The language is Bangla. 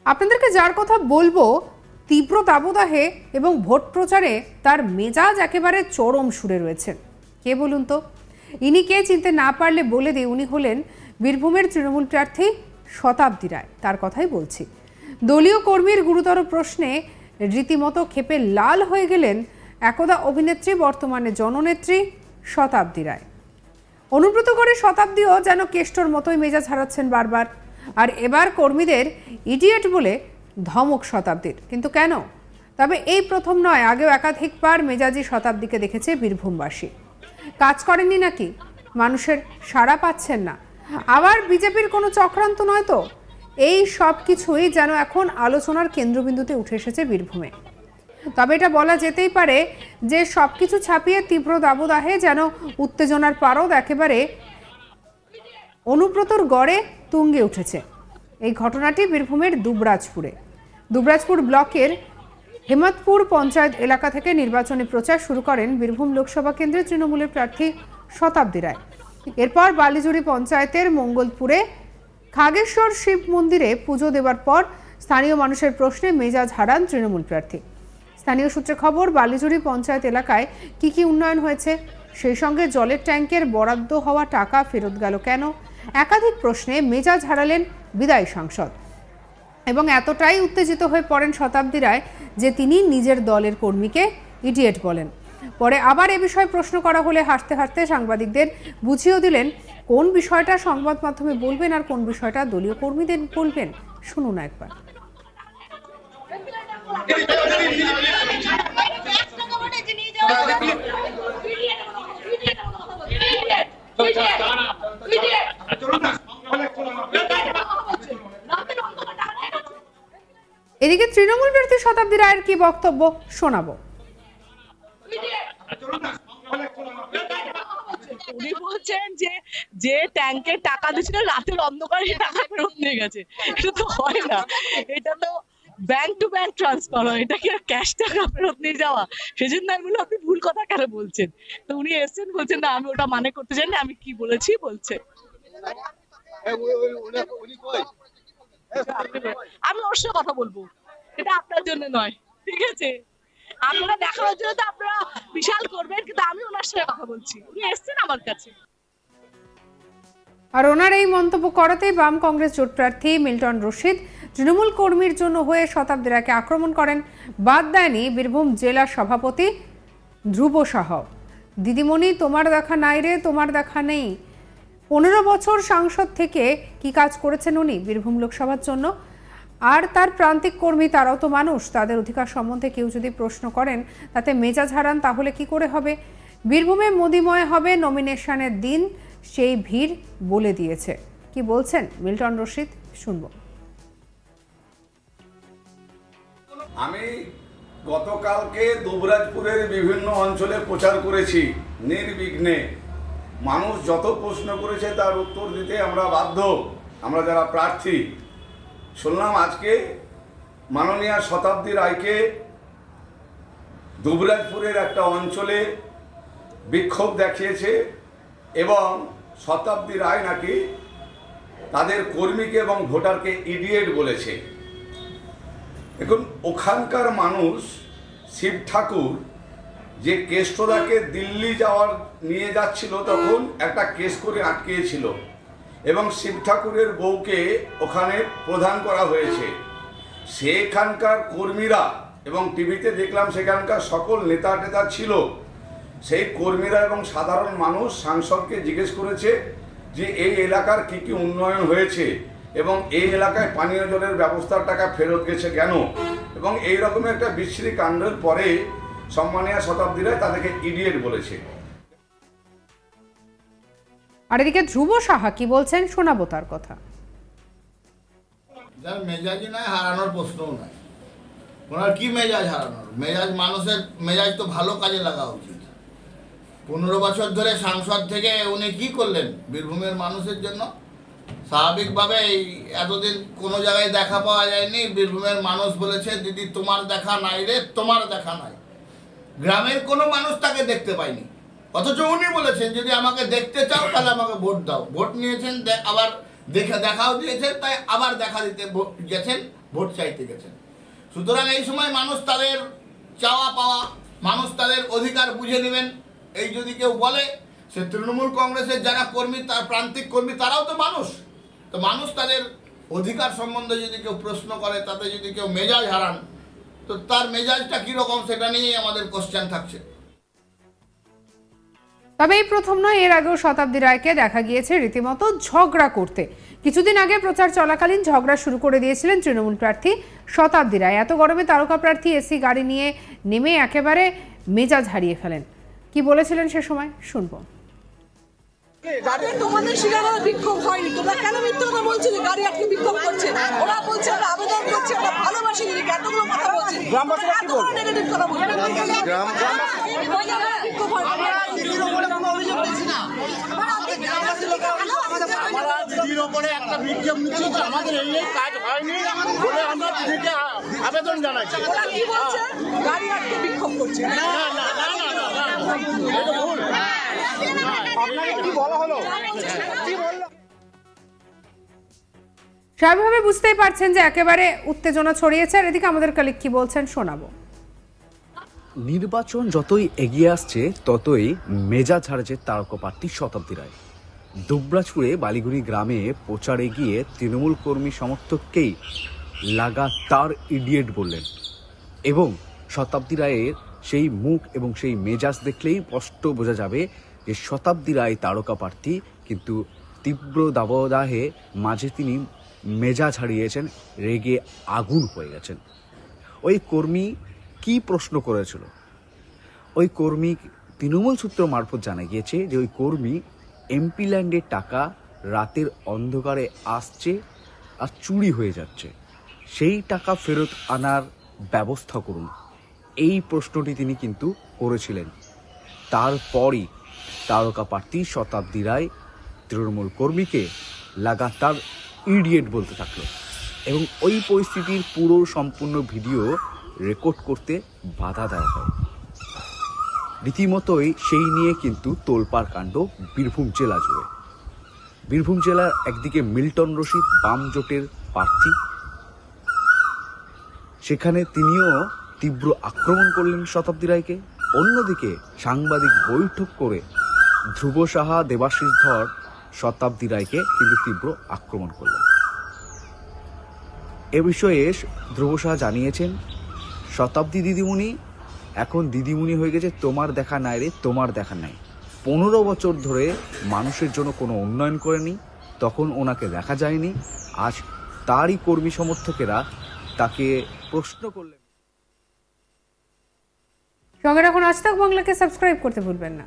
আপনাদেরকে যার কথা বলবো তীব্র দাবদাহে এবং ভোট প্রচারে তার মেজাজ একেবারে চরম সুরে রয়েছেন। কে বলুন তো? ইনি কে চিনতে না পারলে বলে দিই, উনি হলেন বীরভূমের তৃণমূল প্রার্থী শতাব্দী রায়। তার কথাই বলছি। দলীয় কর্মীর গুরুতর প্রশ্নে রীতিমতো ক্ষেপে লাল হয়ে গেলেন একদা অভিনেত্রী, বর্তমানে জননেত্রী শতাব্দী রায়। অনুব্রত করে শতাব্দীও যেন কেষ্টর মতোই মেজাজ হারাচ্ছেন বারবার। আর এবার কর্মীদের ইডিয়েট বলে ধমক শতাব্দীর। কিন্তু কেন? তবে এই প্রথম নয়, আগেও একাধিকবার মেজাজি শতাব্দীকে দেখেছে বীরভূমবাসী। কাজ করেননি নাকি? মানুষের সাড়া পাচ্ছেন না? আবার বিজেপির কোনো চক্রান্ত নয় তো? এই সব কিছুই যেন এখন আলোচনার কেন্দ্রবিন্দুতে উঠে এসেছে বীরভূমে। তবে এটা বলা যেতেই পারে যে সবকিছু ছাপিয়ে তীব্র দাবদাহে যেন উত্তেজনার পারদ একেবারে অনুব্রতর গড়ে তুঙ্গে উঠেছে। এই ঘটনাটি বীরভূমের দুবরাজপুর ব্লকের হেমতপুর পঞ্চায়েত এলাকা থেকে নির্বাচনী প্রচার শুরু করেন বীরভূম লোকসভা কেন্দ্রের তৃণমূলের প্রার্থী শতাব্দী রায়। এরপর বালিজুড়ি পঞ্চায়েতের মঙ্গলপুরে খাগেশ্বর শিব মন্দিরে পুজো দেওয়ার পর স্থানীয় মানুষের প্রশ্নে মেজাজ হারান তৃণমূল প্রার্থী। স্থানীয় সূত্রে খবর, বালিজুড়ি পঞ্চায়েত এলাকায় কি উন্নয়ন হয়েছে, সেই সঙ্গে জলের ট্যাঙ্কের বরাদ্দ হওয়া টাকা ফেরত গেল কেন, একাধিক প্রশ্নে মেজাজ হারালেন বিদায়ী সাংসদ। এবং এতটাই উত্তেজিত হয়ে পড়েন শতাব্দী রায় যে তিনি নিজের দলের কর্মীকে ইডিয়েট বলেন। পরে আবার এ বিষয়ে প্রশ্ন করা হলে হাসতে হাসতে সাংবাদিকদের বুঝিয়েও দিলেন কোন বিষয়টা সংবাদ মাধ্যমে বলবেন আর কোন বিষয়টা দলীয় কর্মীদের বলবেন। শুনুন একবার। এদিকে তৃণমূল প্রার্থী শতাব্দী রায়ের কি বক্তব্য শোনাবো। উনি বলছেন যে ট্যাঙ্কের টাকা দিচ্ছিল রাতের অন্ধকারে টাকা ফেরত নিয়ে গেছে। এটা তো হয় না, এটা তো ব্যাংক টু ব্যাংক ট্রান্সফার হয়, এটা কি ক্যাশ টাকা ফেরত নিয়ে যাওয়া? সেজন্য আমি বলি আপনি ভুল কথা কেন বলছেন? তো উনি এসছেন, বলছেন না আমি ওটা মানে করতে চাই না, আমি কি বলেছি বলছে। আমি ওর সাথে কথা বলবো, এটা আপনার জন্য নয়, ঠিক আছে? আপনারা দেখানোর জন্য তো আপনারা বিশাল করবেন, কিন্তু আমি ওনার সাথে কথা বলছি, উনি এসছেন আমার কাছে। আর ওনার এই মন্তব্য করাতেই বাম কংগ্রেস জোট প্রার্থী মিল্টন রশিদ তৃণমূল কর্মীর জন্য হয়ে শতাব্দী রায়কে আক্রমণ করেন। বাদ দেয়নি বীরভূম জেলা সভাপতি ধ্রুব সাহ। দিদিমণি তোমার দেখা নাই রে, তোমার দেখা নেই। 15 বছর সাংসদ থেকে কি কাজ করেছেন উনি বীরভূম লোকসভার জন্য? আর তার প্রান্তিক কর্মী, তারাও তো মানুষ, তাদের অধিকার সম্বন্ধে কেউ যদি প্রশ্ন করেন তাতে মেজাজ হারান, তাহলে কি করে হবে? বীরভূমে মোদিময় হবে নমিনেশনের দিন, সেই ভিড় বলে দিয়েছে। কি বলছেন মিল্টন রশিদ, শুনবো। আমি গতকালকে দুবরাজপুরের বিভিন্ন অঞ্চলে প্রচার করেছি নির্বিঘ্নে। মানুষ যত প্রশ্ন করেছে তার উত্তর দিতে আমরা বাধ্য, আমরা যারা প্রার্থী। শুনলাম আজকে মাননীয় শতাব্দী রায়কে দুবরাজপুরের একটা অঞ্চলে বিক্ষোভ দেখিয়েছে এবং শতাব্দী রায় নাকি তাদের কর্মীকে এবং ভোটারকে ইডিয়েট বলেছে। এখন ওখানকার মানুষ শিব ঠাকুর যে কেষ্টদাকে দিল্লি নিয়ে যাচ্ছিল, তখন একটা কেস করে আটকেছিল এবং শিব ঠাকুরের বউকে ওখানে প্রধান করা হয়েছে। সেখানকার কর্মীরা এবং টিভিতে দেখলাম সেখানকার সকল নেতা টেতা ছিল, সেই কর্মীরা এবং সাধারণ মানুষ সাংসদকে জিজ্ঞেস করেছে যে এই এলাকার কি উন্নয়ন হয়েছে এবং এই এলাকায় পানীয় জলের ব্যবস্থার টাকা ফেরত গেছে কেন, এবং এই রকমের একটা বিশ্রী কাণ্ডের পরে সম্মানীয় শতাব্দী রায় তাদেরকে ইডিয়েট বলেছে। আর এদিকে ধ্রুব সাহা কি বলছেন শোনাবো তার কথা। যার মেজাজই নয়, হারানোর প্রশ্নও নাই। ওনার কি মেজাজ হারানোর? মেজাজ, মানুষের মেজাজ তো ভালো কাজে লাগা উচিত। 15 বছর ধরে সাংসদ থেকে উনি কি করলেন বীরভূমের মানুষের জন্য? স্বাভাবিকভাবে এতদিন কোনো জায়গায় দেখা পাওয়া যায়নি। বীরভূমের মানুষ বলেছে দিদি তোমার দেখা নাই রে, তোমার দেখা নাই। গ্রামের কোনো মানুষ তাকে দেখতে পায়নি, অথচ উনি বলেছেন যদি আমাকে দেখতে চাও তাহলে আমাকে ভোট দাও। ভোট নিয়েছেন, আবার দেখাও দিয়েছেন, তাই আবার দেখা দিতে গেছেন, ভোট চাইতে গেছেন। সুতরাং এই সময় মানুষ তাদের চাওয়া পাওয়া, মানুষ তাদের অধিকার বুঝে নেবেন। এই যদি কেউ বলে সে তৃণমূল কংগ্রেসের যারা কর্মী, তার প্রান্তিক কর্মী, তারাও তো মানুষ। তো মানুষ তাদের অধিকার সম্বন্ধে যদি কেউ প্রশ্ন করে, তাতে যদি কেউ মেজাজ হারান, তো তার মেজাজটা কীরকম সেটা নিয়েই আমাদের কোশ্চেন থাকছে। তবে এই প্রথম নয়, এর আগেও শতাব্দী রায়কে দেখা গিয়েছে রীতিমতো ঝগড়া করতে। কিছুদিন আগে প্রচার চলাকালীন ঝগড়া শুরু করে দিয়েছিলেন তৃণমূল প্রার্থী শতাব্দী রায়। এত গরমে তারকা প্রার্থী এসি গাড়ি নিয়ে নেমে একেবারে মেজাজ হারিয়ে ফেলেন। কি বলেছিলেন সে সময় শুনবো। তোমাদের সেখানে বিক্ষোভ হয়নি, তোমরা কেন মিথ্যা কথা বলছো যে গাড়ি আটকে বিক্ষোভ করছে? ওরা বলছে আমরা আবেদন করছি, আমরা ভালোবাসি, এতগুলো কথা বলছি, এতগুলো নেগেটিভ কথা বলছি। দিদির ওপরে একটা বিক্ষোভ মিছিল, আমাদের এই কাজ হয়নি বলে আমরা দিদিকে আবেদন জানাচ্ছি। ওরা কি বলছে? গাড়ি আটকে বিক্ষোভ করছে। স্বাভাবিকভাবে বুঝতেই পারছেন যে একেবারে উত্তেজনা ছড়িয়েছে। আর এদিকে আমাদের কালিক কি বলছেন শোনাবো। নির্বাচন যতই এগিয়ে আসছে ততই মেজাজ হারাচ্ছে তারকা প্রার্থী শতাব্দী রায়। দুবরাজপুরে বালিগুড়ি গ্রামে প্রচারে গিয়ে তৃণমূল কর্মী সমর্থককেই লাগাতার ইডিয়েট বললেন এবং শতাব্দী রায়ের সেই মুখ এবং সেই মেজাজ দেখলেই স্পষ্ট বোঝা যাবে যে শতাব্দী রায় তারকা প্রার্থী, কিন্তু তীব্র দাবদাহে মাঝে তিনি মেজাজ হারিয়েছেন, রেগে আগুন হয়ে গেছেন। ওই কর্মী কি প্রশ্ন করেছিল? ওই কর্মী, তৃণমূল সূত্র মারফত জানা গিয়েছে যে ওই কর্মী এমপি ল্যান্ডের টাকা রাতের অন্ধকারে আসছে আর চুরি হয়ে যাচ্ছে, সেই টাকা ফেরত আনার ব্যবস্থা করুন, এই প্রশ্নটি তিনি কিন্তু করেছিলেন। তারপরই তারকা প্রার্থী শতাব্দী রায় তৃণমূল কর্মীকে লাগাতার ইডিয়েট বলতে থাকলো এবং ওই পরিস্থিতির পুরো সম্পূর্ণ ভিডিও রেকর্ড করতে বাধা দেওয়া হয়। রীতিমতোই সেই নিয়ে কিন্তু তোলপাড় কাণ্ড বীরভূম জেলা জুড়ে। বীরভূম জেলার একদিকে মিল্টন রশিদ বাম জোটের প্রার্থী, সেখানে তিনিও তীব্র আক্রমণ করলেন শতাব্দী রায়কে। অন্যদিকে সাংবাদিক বৈঠক করে ধ্রুব সাহা, দেবাশিস ধর শতাব্দী রায়কে কিন্তু তীব্র আক্রমণ করলেন। এ বিষয়ে ধ্রুব সাহা জানিয়েছেন, শতাব্দী দিদিমণি এখন দিদিমণি হয়ে গেছে তোমার দেখা নাই রে, তোমার দেখা নাই। 15 বছর ধরে মানুষের জন্য কোনো উন্নয়ন করেনি, তখন ওনাকে দেখা যায়নি। আজ তারই কর্মী সমর্থকেরা তাকে প্রশ্ন করলেন। সঙ্গে রাখুন আজ তাক বাংলাকে, সাবস্ক্রাইব করতে ভুলবেন না।